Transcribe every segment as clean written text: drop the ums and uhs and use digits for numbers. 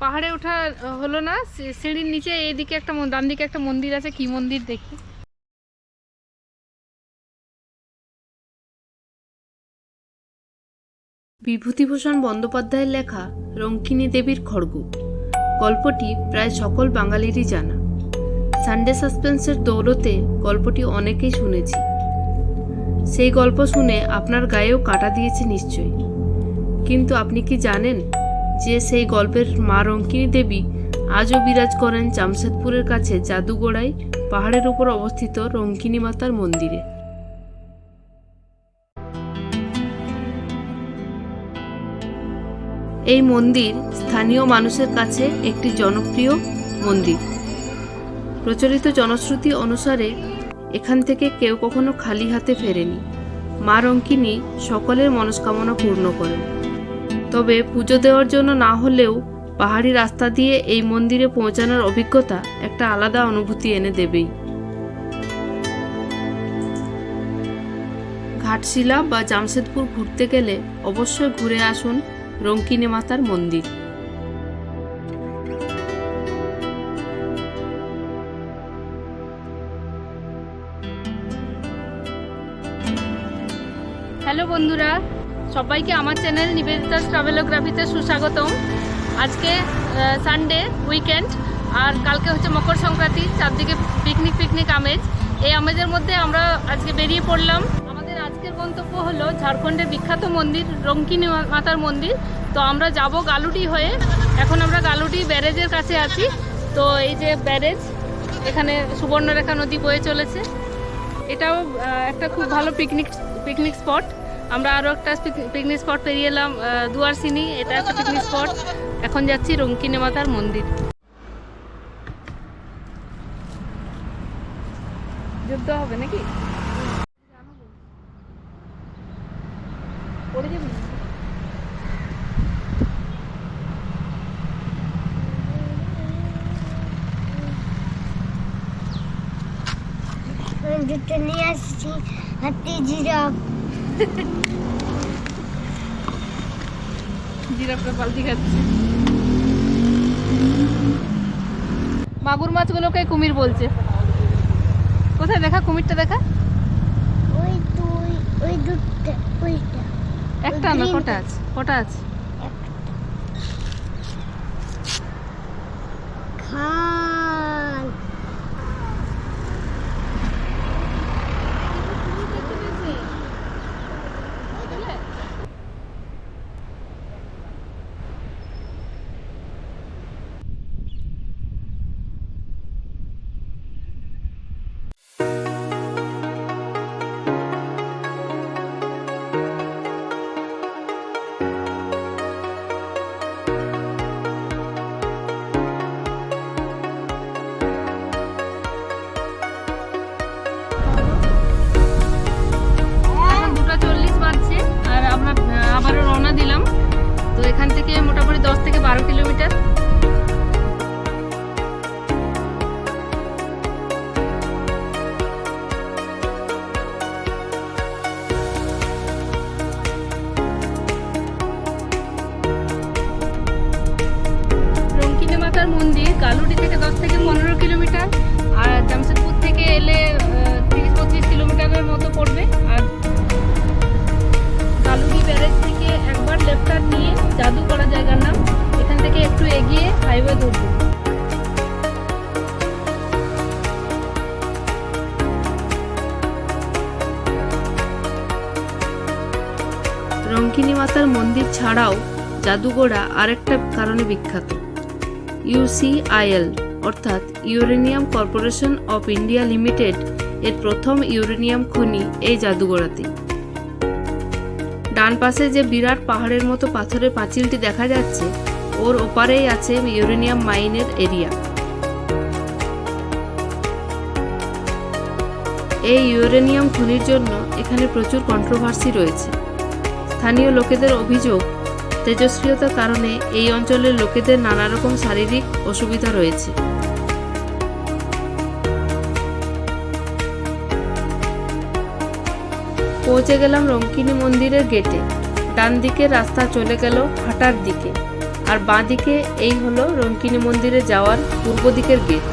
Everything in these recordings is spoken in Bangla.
পাহাড়ে ওঠা হলো না, সিঁড়ির নিচে এইদিকে একটা ডান দিকে একটা মন্দির আছে, কি মন্দির দেখি। বিভূতিভূষণ বন্দ্যোপাধ্যায়ের লেখা রঙ্কিনী দেবীর খড়গ গল্পটি প্রায় সকল বাঙালিরই জানা। সানডে সাসপেন্সের দৌলতে গল্পটি অনেকেই শুনেছি। সেই গল্প শুনে আপনার গায়েও কাটা দিয়েছে নিশ্চয়ই। কিন্তু আপনি কি জানেন যে সেই গল্পের মা রঙ্কিনী দেবী আজও বিরাজ করেন জামশেদপুরের কাছে জাদুগোড়ায় পাহাড়ের উপর অবস্থিত রঙ্কিনী মাতার মন্দিরে। এই মন্দির স্থানীয় মানুষের কাছে একটি জনপ্রিয় মন্দির। প্রচলিত জনশ্রুতি অনুসারে এখান থেকে কেউ কখনো খালি হাতে ফেরেনি। মা রঙ্কিনী সকলের মনস্কামনা পূর্ণ করেন। তবে পুজো দেওয়ার জন্য না হলেও পাহাড়ি রাস্তা দিয়ে এই মন্দিরে পৌঁছানোর অভিজ্ঞতা একটা আলাদা অনুভূতি এনে দেবেই। ঘাটশিলা বা জামশেদপুর ঘুরতে গেলে অবশ্যই ঘুরে আসুন রঙ্কিনী মাতার মন্দির। হ্যালো বন্ধুরা, সবাইকে আমার চ্যানেল নিবেদিতাস ট্রাভেলোগ্রাফিতে সুস্বাগতম। আজকে সানডে উইকেন্ড, আর কালকে হচ্ছে মকর সংক্রান্তি। চারদিকে পিকনিক আমেজ। এই আমেজের মধ্যে আমরা আজকে বেরিয়ে পড়লাম। আমাদের আজকের গন্তব্য হলো ঝাড়খণ্ডের বিখ্যাত মন্দির রঙ্কিনী মাতার মন্দির। তো আমরা যাব গালুডি হয়ে। এখন আমরা গালুডি ব্যারেজের কাছে আছি। তো এই যে ব্যারেজ, এখানে সুবর্ণরেখা নদী বয়ে চলেছে। এটাও একটা খুব ভালো পিকনিক স্পট। আমরা আরও একটা পিকনিক স্পট পেরিয়ে এলাম, দুয়ারসিনি। এটা একটা পিকনিক স্পট। এখন যাচ্ছি রঙ্কিনী মাতার মন্দির। যুদ্ধ হবে নাকি? পড়ে যাবি? দুটো নিয়ে আসছি, হাতি জিরাফ। জিরাফটা পাল্টি খাচ্ছে। মাগুর মাছগুলোকে কুমির বলছে। কোথায় দেখা কুমিরটা? দেখা ওই তুই ওই দুটো, ওইটা একটা না, কটা আছে? কটা আছে? খান আবারও রওনা দিলাম। তো এখান থেকে মোটামুটি 10 থেকে 12 কিলোমিটার। রঙ্কিনী মাতার মন্দির গালুডি থেকে 10 থেকে 15 কিলোমিটার, আর জামশেদপুর থেকে এলে 30-35 কিলোমিটারের মতো পড়বে। আর গালুডি ব্যারেজ থেকে একবার লেফট টার্ন নিয়ে জাদুগড়া জায়গার নাম, এখান থেকে একটু এগিয়ে হাইওয়ে ধরব। রঙ্কিনী মাতার মন্দির ছাড়াও জাদুগোড়া আরেকটা কারণে বিখ্যাত। UCIL অর্থাৎ uranium corporation of India limited এর প্রথম ইউরেনিয়াম খনি এই জাদুগোড়াতে। ডান পাশে যে বিরাট পাহাড়ের মতো পাথরের পাঁচিলটি দেখা যাচ্ছে, ওর ওপারেই আছে ইউরেনিয়াম মাইনের এরিয়া। এই ইউরেনিয়াম খনির জন্য এখানে প্রচুর কন্ট্রোভার্সি রয়েছে। স্থানীয় লোকেদের অভিযোগ, তেজস্ক্রিয়তার কারণে এই অঞ্চলের লোকেদের নানা রকম শারীরিক অসুবিধা রয়েছে। পৌঁছে গেলাম রঙ্কিনী মন্দিরের গেটে। ডান দিকে রাস্তা চলে গেল হাটার দিকে, আর বাঁ দিকে এই হলো রঙ্কিনী মন্দিরে যাওয়ার পূর্ব দিকের গেট।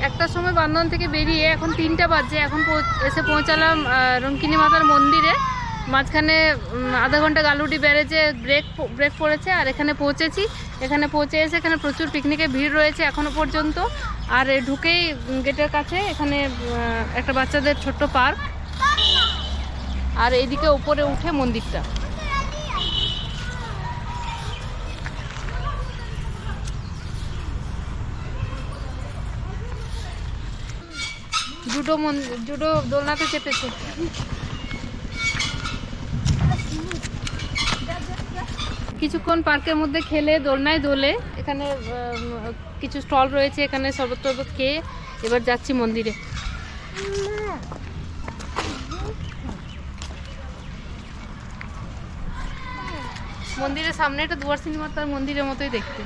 একটার সময় বান্ধন থেকে বেরিয়ে এখন 3টা বাজে, এখন এসে পৌঁছালাম রঙ্কিনী মাতার মন্দিরে। মাঝখানে আধা ঘন্টা গালুডি ব্যারেজে ব্রেক পড়েছে, আর এখানে পৌঁছেছি। এখানে পৌঁছে এসে এখানে প্রচুর পিকনিকের ভিড় রয়েছে এখনো পর্যন্ত। আর ঢুকেই গেটের কাছে এখানে একটা বাচ্চাদের ছোট্ট পার্ক, আর এইদিকে উপরে উঠে মন্দিরটা। জুডো দোলনাতে চেপেছে। কিছুক্ষণ পার্কের মধ্যে খেলে দোলনায় দোলে। এখানে কিছু স্টল রয়েছে, এখানে শরবত টরবত খেয়ে এবার যাচ্ছি মন্দিরে। মন্দিরের সামনে একটা দুয়ার সিনেমা তার মন্দিরের মতোই দেখতে।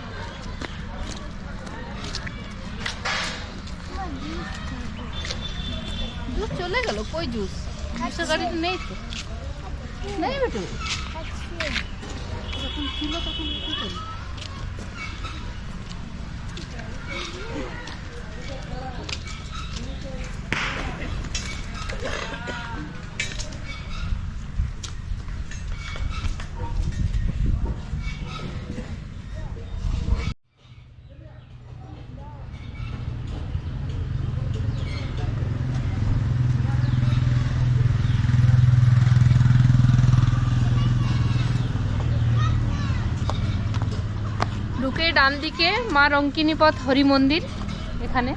জুস চলে গেল, কই জুস? জুসের গাড়ি নেই তো, নেই বেটু। যখন ছিল তখন কি করি? ঢুকে ডান দিকে মা রঙ্কিনী পথ হরি মন্দির। এখানে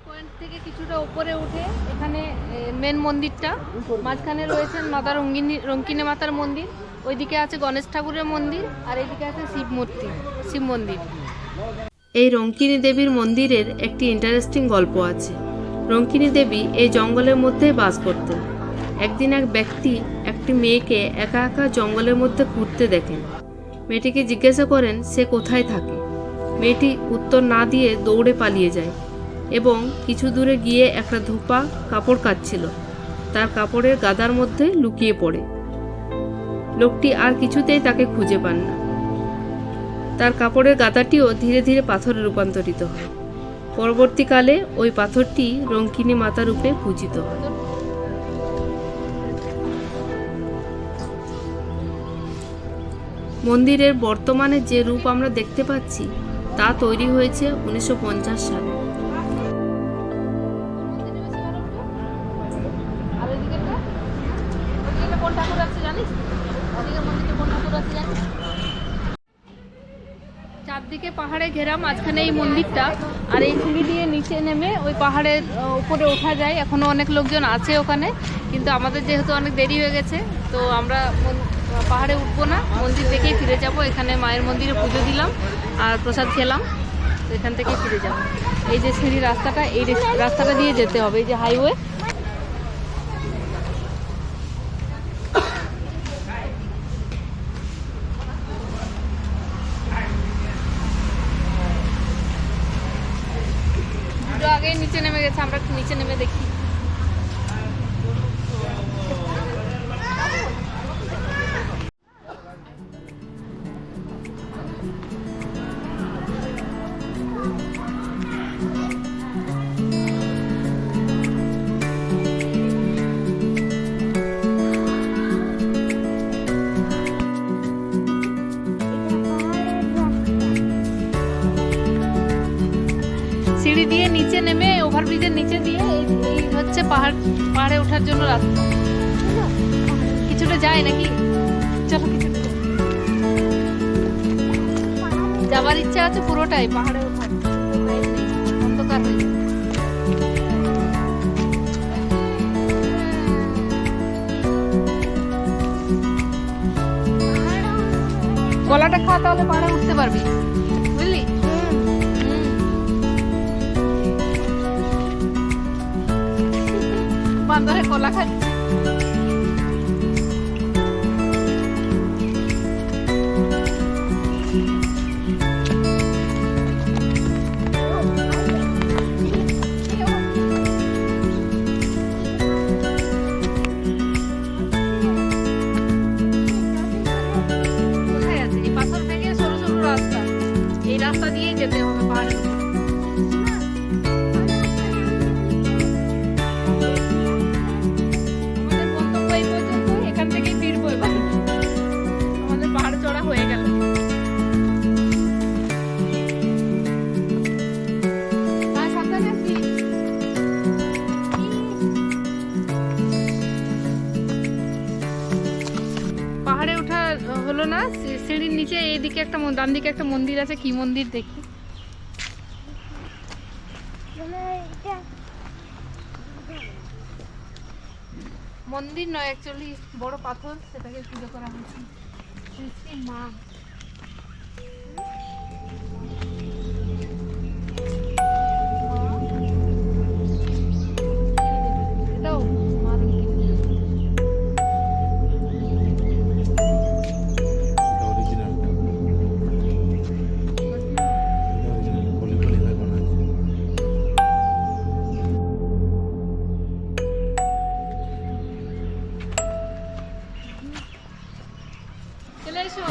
পয়েন্ট থেকে কিছুটা উপরে উঠে এখানে মেন মন্দিরটা, মাঝখানে রয়েছেন মাতা রঙ্কিনী মাতার মন্দির, ওইদিকে আছে গণেশ ঠাকুরের মন্দির, আর এইদিকে আছে শিব মন্দির। এই রঙ্কিনী দেবীর মন্দিরের একটি ইন্টারেস্টিং গল্প আছে। রঙ্কিনী দেবী এই জঙ্গলের মধ্যেই বাস করতেন। একদিন এক ব্যক্তি একটি মেয়েকে একা একা জঙ্গলের মধ্যে ঘুরতে দেখেন। মেয়েটিকে জিজ্ঞাসা করেন সে কোথায় থাকে। মেয়েটি উত্তর না দিয়ে দৌড়ে পালিয়ে যায় এবং কিছু দূরে গিয়ে একটা ধোপা কাপড় কাচ্ছিল তার কাপড়ের গাদার মধ্যে লুকিয়ে পড়ে। লোকটি আর কিছুতেই তাকে খুঁজে পান না। তার কাপড়ের গাদাটিও ধীরে ধীরে পাথরে রূপান্তরিত হয়। পরবর্তীকালে ওই পাথরটি রঙ্কিনী মাতা রূপে পূজিত হয়। মন্দিরের বর্তমানে যে রূপ আমরা দেখতে পাচ্ছি তা তৈরি হয়েছে 1950 সালে। চারদিকে পাহাড়ে ঘেরা, মাঝখানে এই মন্দিরটা, আর এই সিঁড়ি দিয়ে নিচে নেমে ওই পাহাড়ের উপরে ওঠা যায়। এখনো অনেক লোকজন আছে ওখানে, কিন্তু আমাদের যেহেতু অনেক দেরি হয়ে গেছে তো আমরা পাহাড়ে উঠবো না, মন্দির থেকেই ফিরে যাব। এখানে মায়ের মন্দিরে পুজো দিলাম আর প্রসাদ খেলাম, তো এখান থেকেই ফিরে যাব। এই যে সিঁড়ি রাস্তাটা, এই রাস্তাটা দিয়ে যেতে হবে, এই যে হাইওয়ে। নিচে নেমে দেখি। সিঁড়ি দিয়ে নিচে নেমে ওভারব্রিজের নিচে দিয়ে এই হচ্ছে পাহাড়ে ওঠার জন্য রাস্তা। কিছুটা যায় নাকি? চলো কিছুটা যাবার ইচ্ছা আছে, পুরোটাই পাহাড়ে ওঠার। অন্ধকার হয়ে যায়। কলাটা খাওয়া, তাহলে পাহাড়ে উঠতে পারবি, বুঝলি? বান্দরে কলা খাচ্ছে। কোথায় আছে? এই পাথর ভেঙে সরু সরু রাস্তা, এই রাস্তা দিয়েই যেতে হবে পাহাড়ে। হয়ে গেল। পাহাড়ে ওঠা হলো না, সিঁড়ির নিচে এইদিকে একটা ডান দিকে একটা মন্দির আছে। কি মন্দির দেখি? মন্দির নয়, অ্যাকচুয়ালি বড় পাথর, সেটাকে পুজো করা হয়েছে। মা এটাও মার চলে এসো।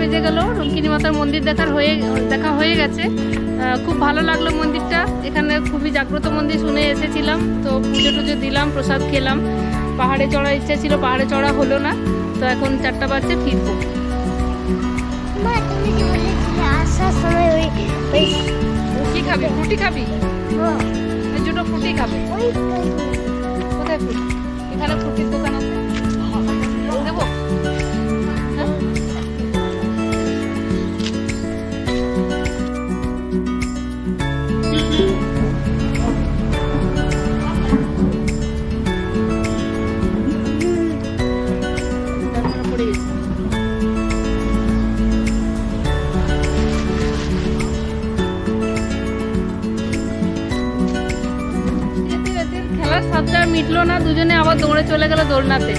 বেজে গেল, রঙ্কিনী মাতার মন্দির দেখা হয়ে গেছে। খুব ভালো লাগলো মন্দিরটা। এখানে খুবই জাগ্রত মন্দির, শুনে এসেছিলাম, তো পুজো টুজো দিলাম, প্রসাদ খেলাম। পাহাড়ে চড়ার ইচ্ছা ছিল, পাহাড়ে চড়া হলো না, তো এখন 4টা বাজছে, ফিরবো। কি খাবি? ফ্রুটি খাবি? দুটো ফ্রুটি খাবে। কোথায় ফ্রুটি? এখানে ফ্রুটির দোকান আছে, দেবো? খেলার সাথে মিটলো না, দুজনে আবার দৌড়ে চলে গেল দোলনাতে।